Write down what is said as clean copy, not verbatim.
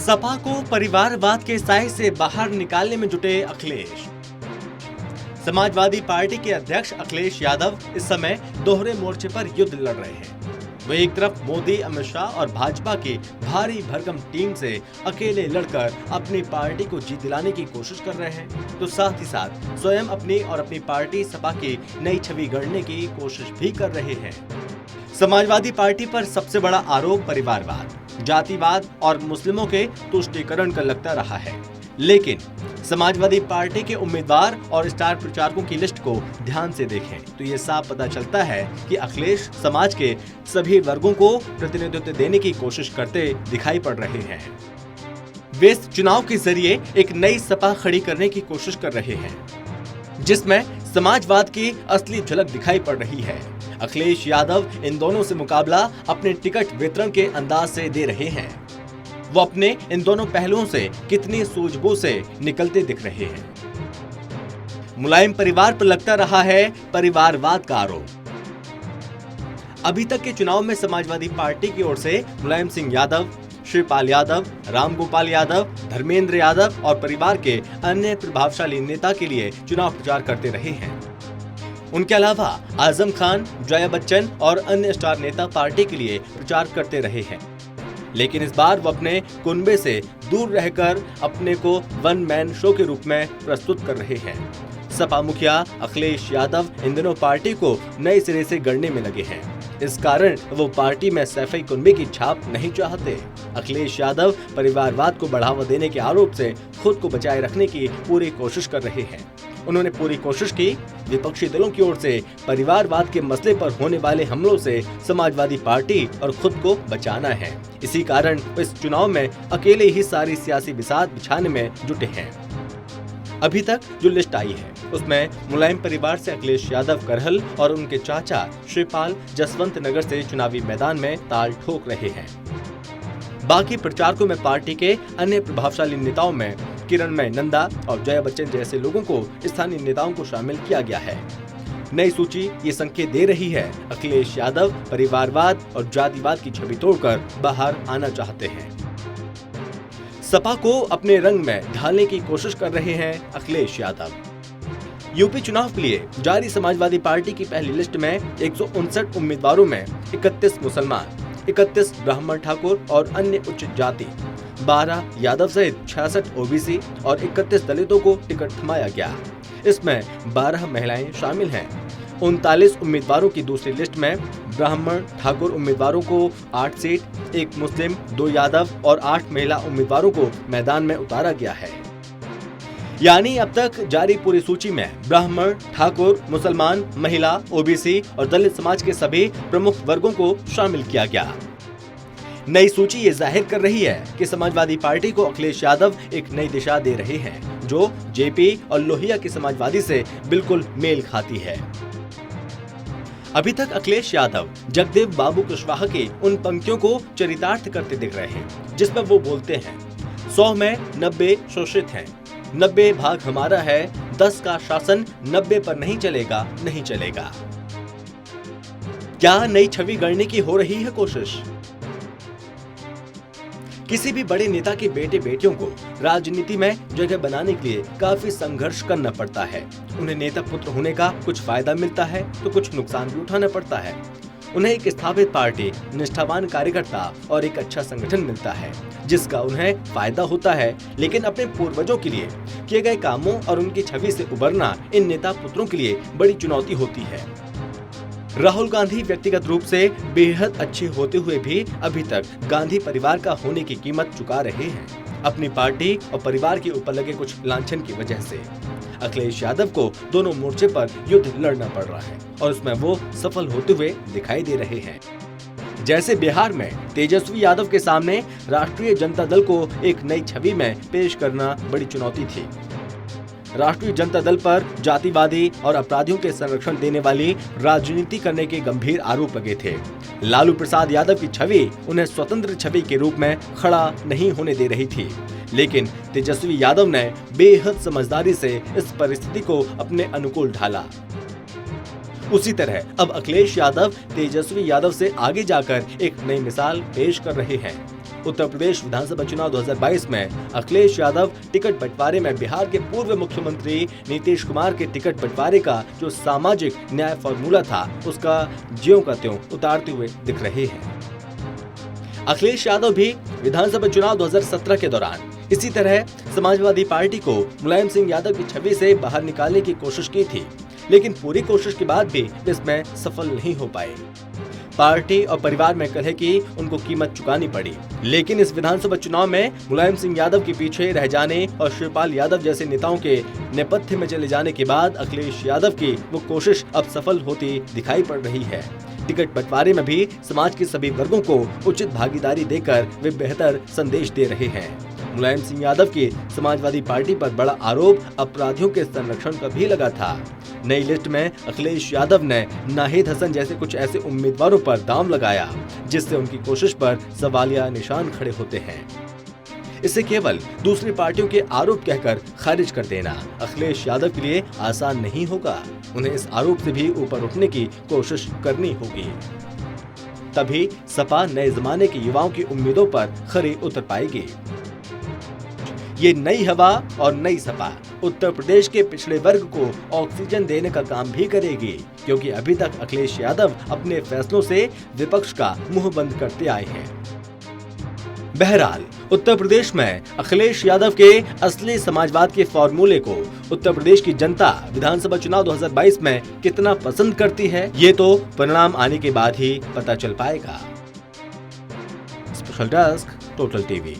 सपा को परिवारवाद के साए से बाहर निकालने में जुटे अखिलेश। समाजवादी पार्टी के अध्यक्ष अखिलेश यादव इस समय दोहरे मोर्चे पर युद्ध लड़ रहे हैं। वे एक तरफ मोदी, अमित शाह और भाजपा की भारी भरकम टीम से अकेले लड़कर अपनी पार्टी को जीत दिलाने की कोशिश कर रहे हैं, तो साथ ही साथ स्वयं अपनी और अपनी पार्टी सपा की नई छवि गढ़ने की कोशिश भी कर रहे हैं। समाजवादी पार्टी पर सबसे बड़ा आरोप परिवारवाद, जातिवाद और मुस्लिमों के तुष्टीकरण का लगता रहा है। लेकिन समाजवादी पार्टी के उम्मीदवार और स्टार प्रचारकों की लिस्ट को ध्यान से देखें तो ये साफ पता चलता है कि अखिलेश समाज के सभी वर्गों को प्रतिनिधित्व देने की कोशिश करते दिखाई पड़ रहे हैं। वे इस चुनाव के जरिए एक नई सपा खड़ी करने की कोशिश कर रहे हैं, जिसमें समाजवाद की असली झलक दिखाई पड़ रही है। अखिलेश यादव इन दोनों से मुकाबला अपने टिकट वितरण के अंदाज से दे रहे हैं। वो अपने इन दोनों पहलुओं से कितनी सूझबूझ से निकलते दिख रहे हैं। मुलायम परिवार पर लगता रहा है परिवारवाद का आरोप। अभी तक के चुनाव में समाजवादी पार्टी की ओर से मुलायम सिंह यादव, शिवपाल यादव, रामगोपाल यादव, धर्मेंद्र यादव और परिवार के अन्य प्रभावशाली नेता के लिए चुनाव प्रचार करते रहे हैं। उनके अलावा आजम खान, जया बच्चन और अन्य स्टार नेता पार्टी के लिए प्रचार करते रहे हैं। लेकिन इस बार वो अपने कुनबे से दूर रहकर अपने को वन मैन शो के रूप में प्रस्तुत कर रहे हैं। सपा मुखिया अखिलेश यादव इन दिनों पार्टी को नए सिरे से गढ़ने में लगे हैं। इस कारण वो पार्टी में सैफई कुनबे की छाप नहीं चाहते। अखिलेश यादव परिवारवाद को बढ़ावा देने के आरोप से खुद को बचाए रखने की पूरी कोशिश कर रहे हैं। उन्होंने पूरी कोशिश की विपक्षी दलों की ओर से परिवारवाद के मसले पर होने वाले हमलों से समाजवादी पार्टी और खुद को बचाना है। इसी कारण इस चुनाव में अकेले ही सारी सियासी बिसात बिछाने में जुटे हैं। अभी तक जो लिस्ट आई है उसमें मुलायम परिवार से अखिलेश यादव करहल और उनके चाचा शिवपाल जसवंत नगर से चुनावी मैदान में ताल ठोक रहे हैं। बाकी प्रचारकों में पार्टी के अन्य प्रभावशाली नेताओं में किरणमय नंदा और जया बच्चन जैसे लोगों को स्थानीय नेताओं को शामिल किया गया है। नई सूची ये संकेत दे रही है अखिलेश यादव परिवारवाद और जातिवाद की छवि तोड़कर बाहर आना चाहते हैं। सपा को अपने रंग में ढालने की कोशिश कर रहे हैं अखिलेश यादव। यूपी चुनाव के लिए जारी समाजवादी पार्टी की पहली लिस्ट में 159 उम्मीदवारों में 31 मुसलमान, 31 ब्राह्मण ठाकुर और अन्य उच्च जाति, 12 यादव सहित 66 ओबीसी और 31 दलितों को टिकट थमाया गया। इसमें 12 महिलाएं शामिल हैं। 39 उम्मीदवारों की दूसरी लिस्ट में ब्राह्मण ठाकुर उम्मीदवारों को 8 सीट, 1 मुस्लिम, 2 यादव और 8 महिला उम्मीदवारों को मैदान में उतारा गया है। यानी अब तक जारी पूरी सूची में ब्राह्मण, ठाकुर, मुसलमान, महिला, ओबीसी और दलित समाज के सभी प्रमुख वर्गों को शामिल किया गया। नई सूची ये जाहिर कर रही है कि समाजवादी पार्टी को अखिलेश यादव एक नई दिशा दे रहे हैं, जो जेपी और लोहिया की समाजवादी से बिल्कुल मेल खाती है। अभी तक अखिलेश यादव जगदेव बाबू कुशवाहा की उन पंक्तियों को चरितार्थ करते दिख रहे हैं जिसमें वो बोलते हैं, 100 में 90 शोषित हैं, 90 भाग हमारा है, 10 का शासन 90 पर नहीं चलेगा, नहीं चलेगा। क्या नई छवि गढ़ने की हो रही है कोशिश? किसी भी बड़े नेता के बेटे बेटियों को राजनीति में जगह बनाने के लिए काफी संघर्ष करना पड़ता है। उन्हें नेता पुत्र होने का कुछ फायदा मिलता है तो कुछ नुकसान भी उठाना पड़ता है। उन्हें एक स्थापित पार्टी, निष्ठावान कार्यकर्ता और एक अच्छा संगठन मिलता है जिसका उन्हें फायदा होता है, लेकिन अपने पूर्वजों के लिए किए गए कामों और उनकी छवि से उबरना इन नेता पुत्रों के लिए बड़ी चुनौती होती है। राहुल गांधी व्यक्तिगत रूप से बेहद अच्छे होते हुए भी अभी तक गांधी परिवार का होने की कीमत चुका रहे हैं, अपनी पार्टी और परिवार के ऊपर लगे कुछ लांछन की वजह से। अखिलेश यादव को दोनों मोर्चे पर युद्ध लड़ना पड़ रहा है और उसमें वो सफल होते हुए दिखाई दे रहे हैं। जैसे बिहार में तेजस्वी यादव के सामने राष्ट्रीय जनता दल को एक नई छवि में पेश करना बड़ी चुनौती थी। राष्ट्रीय जनता दल पर जातिवादी और अपराधियों के संरक्षण देने वाली राजनीति करने के गंभीर आरोप लगे थे। लालू प्रसाद यादव की छवि उन्हें स्वतंत्र छवि के रूप में खड़ा नहीं होने दे रही थी, लेकिन तेजस्वी यादव ने बेहद समझदारी से इस परिस्थिति को अपने अनुकूल ढाला। उसी तरह अब अखिलेश यादव तेजस्वी यादव से आगे जाकर एक नई मिसाल पेश कर रहे हैं। उत्तर प्रदेश विधानसभा चुनाव 2022 में अखिलेश यादव टिकट बंटवारे में बिहार के पूर्व मुख्यमंत्री नीतीश कुमार के टिकट बंटवारे का जो सामाजिक न्याय फॉर्मूला था, उसका ज्यों का त्यों उतारते हुए दिख रहे हैं। अखिलेश यादव भी विधानसभा चुनाव 2017 के दौरान इसी तरह समाजवादी पार्टी को मुलायम सिंह यादव की छवि से बाहर निकालने की कोशिश की थी, लेकिन पूरी कोशिश के बाद भी इसमें सफल नहीं हो पाए। पार्टी और परिवार में कलह की उनको कीमत चुकानी पड़ी। लेकिन इस विधानसभा चुनाव में मुलायम सिंह यादव के पीछे रह जाने और शिवपाल यादव जैसे नेताओं के नेपथ्य में चले जाने के बाद अखिलेश यादव की वो कोशिश अब सफल होती दिखाई पड़ रही है। टिकट बंटवारे में भी समाज के सभी वर्गों को उचित भागीदारी देकर वे बेहतर संदेश दे रहे हैं। मुलायम सिंह यादव की समाजवादी पार्टी पर बड़ा आरोप अपराधियों के संरक्षण का भी लगा था। नई लिस्ट में अखिलेश यादव ने नाहिद हसन जैसे कुछ ऐसे उम्मीदवारों पर दांव लगाया, जिससे उनकी कोशिश पर सवालिया निशान खड़े होते हैं। इसे केवल दूसरी पार्टियों के आरोप कहकर खारिज कर देना अखिलेश यादव के लिए आसान नहीं होगा। उन्हें इस आरोप से भी ऊपर उठने की कोशिश करनी होगी, तभी सपा नए जमाने के युवाओं की उम्मीदों पर खरी उतर पाएगी। ये नई हवा और नई सपा उत्तर प्रदेश के पिछड़े वर्ग को ऑक्सीजन देने का काम भी करेगी, क्योंकि अभी तक अखिलेश यादव अपने फैसलों से विपक्ष का मुंह बंद करते आए हैं। बहरहाल उत्तर प्रदेश में अखिलेश यादव के असली समाजवाद के फॉर्मूले को उत्तर प्रदेश की जनता विधानसभा चुनाव 2022 में कितना पसंद करती है, ये तो परिणाम आने के बाद ही पता चल पाएगा। Special desk, total TV.